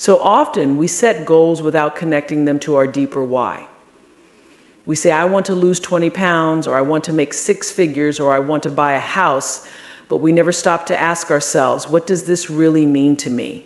So often we set goals without connecting them to our deeper why. We say, I want to lose 20 pounds, or I want to make 6 figures, or I want to buy a house, but we never stop to ask ourselves, what does this really mean to me?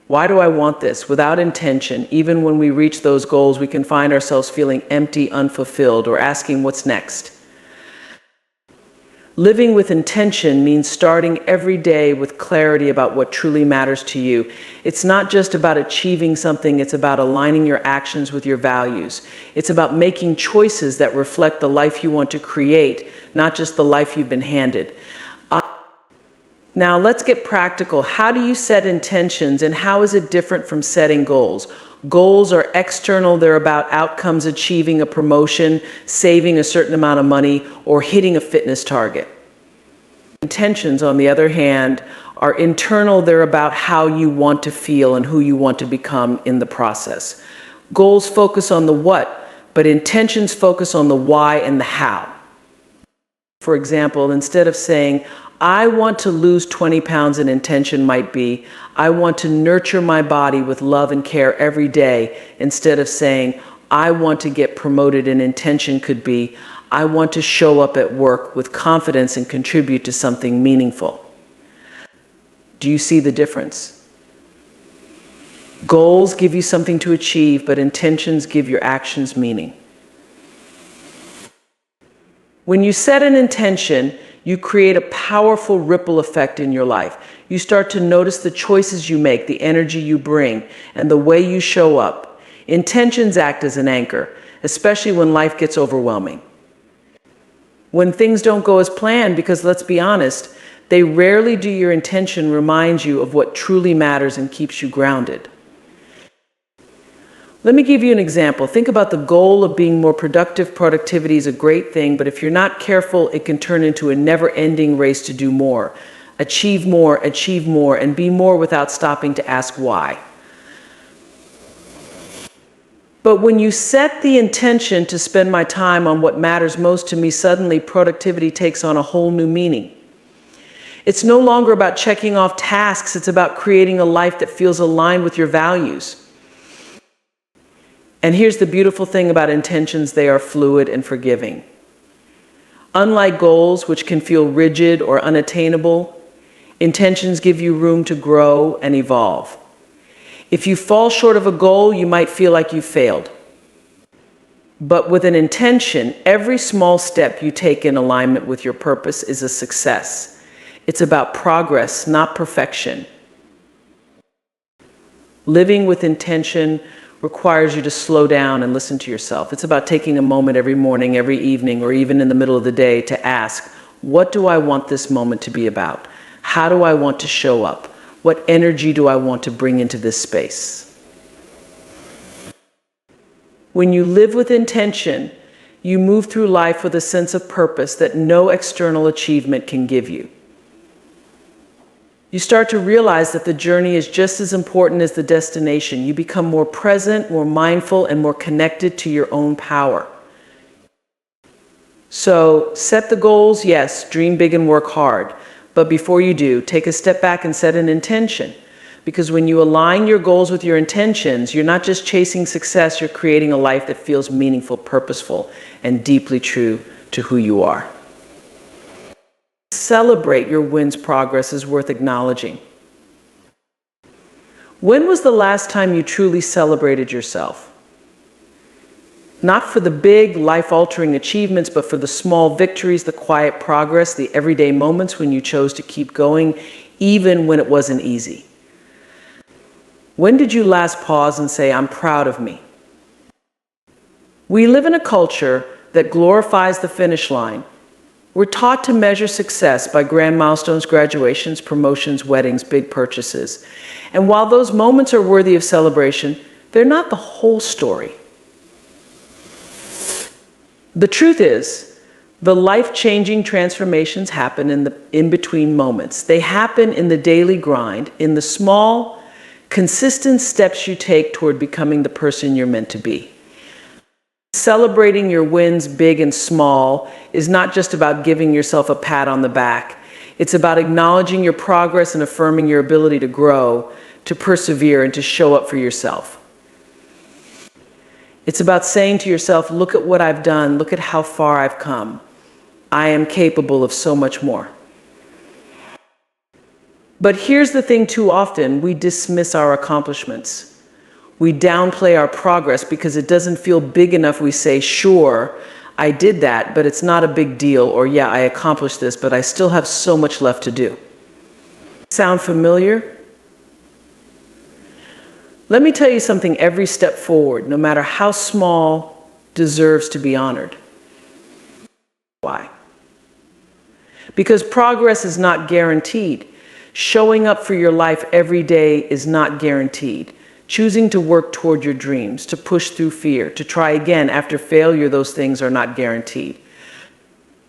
Why do I want this? Without intention, even when we reach those goals, we can find ourselves feeling empty, unfulfilled, or asking what's next. Living with intention means starting every day with clarity about what truly matters to you. It's not just about achieving something, it's about aligning your actions with your values. It's about making choices that reflect the life you want to create, not just the life you've been handed. Now let's get practical. How do you set intentions, and how is it different from setting goals? Goals are external. They're about outcomes, achieving a promotion, saving a certain amount of money, or hitting a fitness target. Intentions, on the other hand, are internal. They're about how you want to feel and who you want to become in the process. Goals focus on the what, but intentions focus on the why and the how. For example, instead of saying, I want to lose 20 pounds, an intention might be, I want to nurture my body with love and care every day. Instead of saying, I want to get promoted, an intention could be, I want to show up at work with confidence and contribute to something meaningful. Do you see the difference? Goals give you something to achieve, but intentions give your actions meaning. When you set an intention, you create a powerful ripple effect in your life. You start to notice the choices you make, the energy you bring, and the way you show up. Intentions act as an anchor, especially when life gets overwhelming. When things don't go as planned, because let's be honest, they rarely do, your intention remind you of what truly matters and keeps you grounded. Let me give you an example. Think about the goal of being more productive. Productivity is a great thing, but if you're not careful, it can turn into a never-ending race to do more, achieve more, and be more without stopping to ask why. But when you set the intention to spend my time on what matters most to me, suddenly productivity takes on a whole new meaning. It's no longer about checking off tasks. It's about creating a life that feels aligned with your values. And here's the beautiful thing about intentions: they are fluid and forgiving. Unlike goals, which can feel rigid or unattainable, intentions give you room to grow and evolve. If you fall short of a goal, you might feel like you failed. But with an intention, every small step you take in alignment with your purpose is a success. It's about progress, not perfection. Living with intention requires you to slow down and listen to yourself. It's about taking a moment every morning, every evening, or even in the middle of the day to ask, what do I want this moment to be about? How do I want to show up? What energy do I want to bring into this space? When you live with intention, you move through life with a sense of purpose that no external achievement can give you. You start to realize that the journey is just as important as the destination. You become more present, more mindful, and more connected to your own power. So set the goals, yes, dream big and work hard. But before you do, take a step back and set an intention. Because when you align your goals with your intentions, you're not just chasing success, you're creating a life that feels meaningful, purposeful, and deeply true to who you are. Celebrate your wins. Progress is worth acknowledging. When was the last time you truly celebrated yourself? Not for the big, life-altering achievements, but for the small victories, the quiet progress, the everyday moments when you chose to keep going, even when it wasn't easy. When did you last pause and say, I'm proud of me? We live in a culture that glorifies the finish line. We're taught to measure success by grand milestones, graduations, promotions, weddings, big purchases. And while those moments are worthy of celebration, they're not the whole story. The truth is, the life-changing transformations happen in the in-between moments. They happen in the daily grind, in the small, consistent steps you take toward becoming the person you're meant to be. Celebrating your wins, big and small, is not just about giving yourself a pat on the back. It's about acknowledging your progress and affirming your ability to grow, to persevere, and to show up for yourself. It's about saying to yourself, look at what I've done, look at how far I've come. I am capable of so much more. But here's the thing, too often we dismiss our accomplishments. We downplay our progress because it doesn't feel big enough. We say, sure, I did that, but it's not a big deal. Or yeah, I accomplished this, but I still have so much left to do. Sound familiar? Let me tell you something, every step forward, no matter how small, deserves to be honored. Why? Because progress is not guaranteed. Showing up for your life every day is not guaranteed. Choosing to work toward your dreams, to push through fear, to try again after failure, those things are not guaranteed.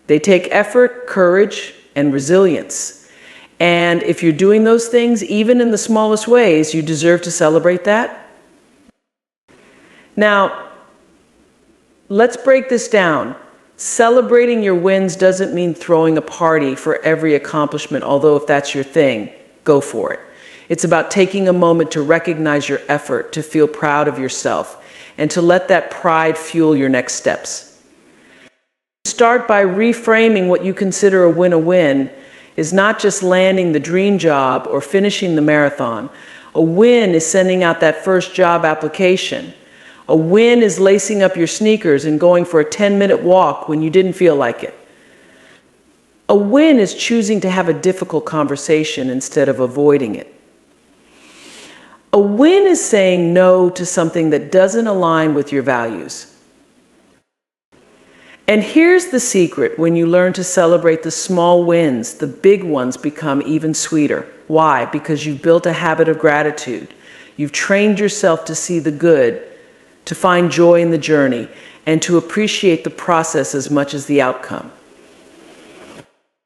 They take effort, courage, and resilience. And if you're doing those things, even in the smallest ways, you deserve to celebrate that. Now, let's break this down. Celebrating your wins doesn't mean throwing a party for every accomplishment, although if that's your thing, go for it. It's about taking a moment to recognize your effort, to feel proud of yourself, and to let that pride fuel your next steps. Start by reframing what you consider a win is not just landing the dream job or finishing the marathon. A win is sending out that first job application. A win is lacing up your sneakers and going for a 10-minute walk when you didn't feel like it. A win is choosing to have a difficult conversation instead of avoiding it. A win is saying no to something that doesn't align with your values. And here's the secret: when you learn to celebrate the small wins, the big ones become even sweeter. Why? Because you've built a habit of gratitude. You've trained yourself to see the good, to find joy in the journey, and to appreciate the process as much as the outcome.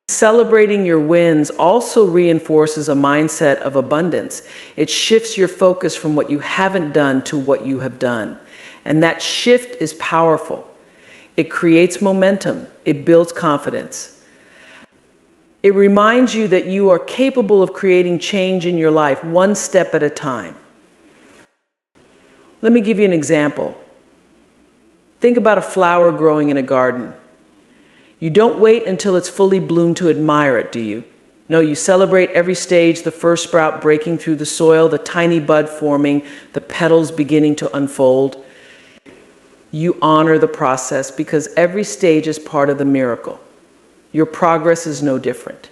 Celebrating your wins also reinforces a mindset of abundance. It shifts your focus from what you haven't done to what you have done. And that shift is powerful. It creates momentum. It builds confidence. It reminds you that you are capable of creating change in your life one step at a time. Let me give you an example. Think about a flower growing in a garden. You don't wait until it's fully bloomed to admire it, do you? No, you celebrate every stage: the first sprout breaking through the soil, the tiny bud forming, the petals beginning to unfold. You honor the process because every stage is part of the miracle. Your progress is no different.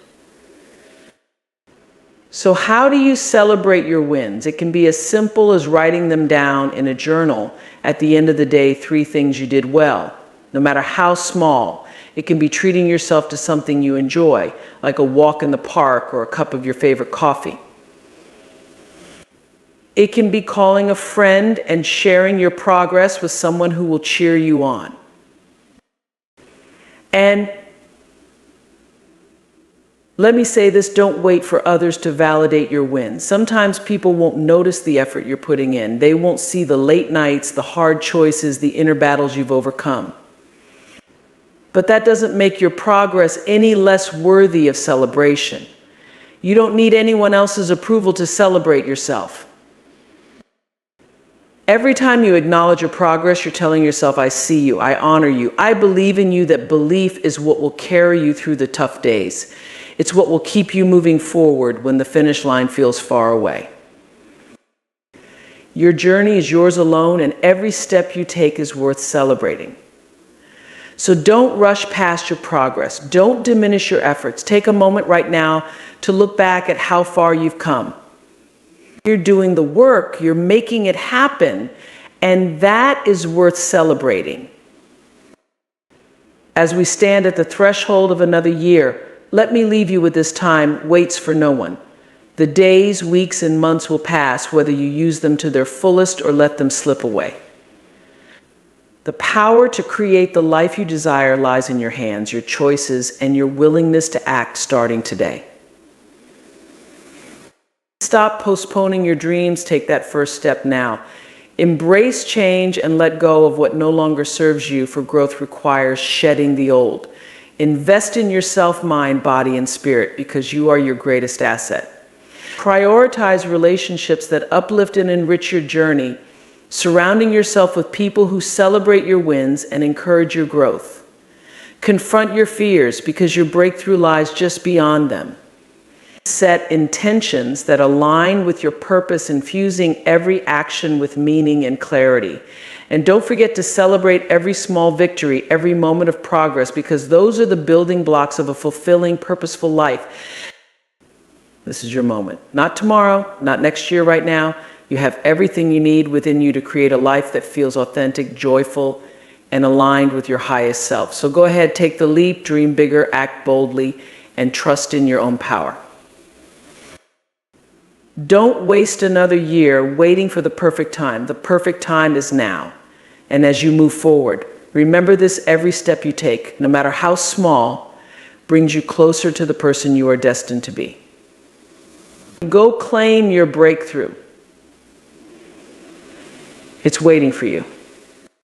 So how do you celebrate your wins? It can be as simple as writing them down in a journal. At the end of the day, 3 things you did well, no matter how small. It can be treating yourself to something you enjoy, like a walk in the park or a cup of your favorite coffee. It can be calling a friend and sharing your progress with someone who will cheer you on. And let me say this: don't wait for others to validate your wins. Sometimes people won't notice the effort you're putting in. They won't see the late nights, the hard choices, the inner battles you've overcome. But that doesn't make your progress any less worthy of celebration. You don't need anyone else's approval to celebrate yourself. Every time you acknowledge your progress, you're telling yourself, I see you, I honor you, I believe in you. That belief is what will carry you through the tough days. It's what will keep you moving forward when the finish line feels far away. Your journey is yours alone, and every step you take is worth celebrating. So don't rush past your progress. Don't diminish your efforts. Take a moment right now to look back at how far you've come. You're doing the work, you're making it happen, and that is worth celebrating. As we stand at the threshold of another year, let me leave you with this: time waits for no one. The days, weeks, and months will pass, whether you use them to their fullest or let them slip away. The power to create the life you desire lies in your hands, your choices, and your willingness to act starting today. Stop postponing your dreams. Take that first step now. Embrace change and let go of what no longer serves you, for growth requires shedding the old. Invest in yourself, mind, body, and spirit, because you are your greatest asset. Prioritize relationships that uplift and enrich your journey, surrounding yourself with people who celebrate your wins and encourage your growth. Confront your fears because your breakthrough lies just beyond them. Set intentions that align with your purpose, infusing every action with meaning and clarity. And don't forget to celebrate every small victory, every moment of progress, because those are the building blocks of a fulfilling, purposeful life. This is your moment. Not tomorrow, not next year, right now. You have everything you need within you to create a life that feels authentic, joyful, and aligned with your highest self. So go ahead, take the leap, dream bigger, act boldly, and trust in your own power. Don't waste another year waiting for the perfect time. The perfect time is now. And as you move forward, remember this: every step you take, no matter how small, brings you closer to the person you are destined to be. Go claim your breakthrough. It's waiting for you.